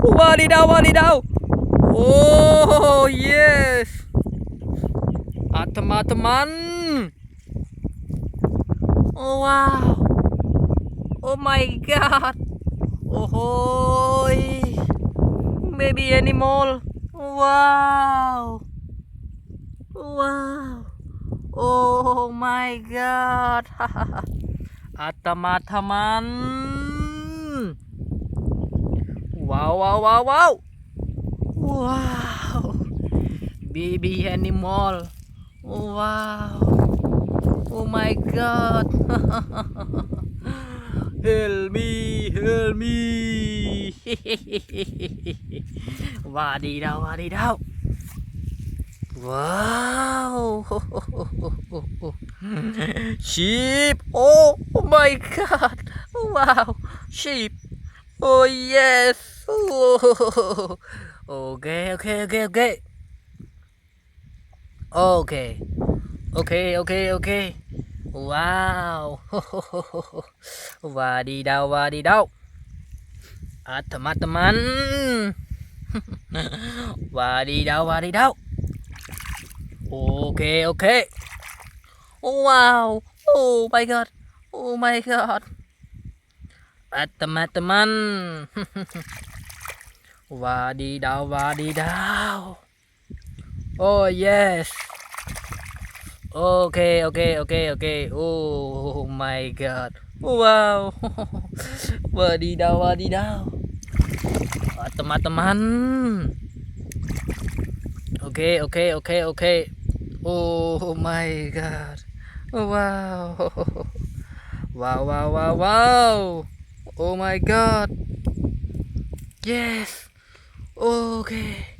Wow, đi đâu? Oh, yes. Teman-teman. Oh, wow. Oh my god. Oh, baby animal. Wow. Wow. Oh my god. Teman-teman. Wow, wow, wow, wow. Wow. Baby animal. Wow. Oh my god. Help me, help me. Và đi đâu, và đi đâu. Wow. Sheep. Oh my god. Wow. Sheep. Oh yes. Oh. Okay, okay, okay, okay. Okay. Okay, okay, okay. Wow. Và đi đâu, và đi đâu. Teman-teman. Và đi đâu, và đi đâu. Okay, okay. Wow. Oh my god. Oh my god. Teman-teman. Và đi đâu, và đi đâu. Oh yes. Okay, okay, okay, okay. Oh my god. Wow. Và đi đâu, và đi đâu. Teman-teman. Okay, okay, okay, okay. Oh my god. Wow. Wow, wow, wow, wow. Oh my god. Yes. Okay.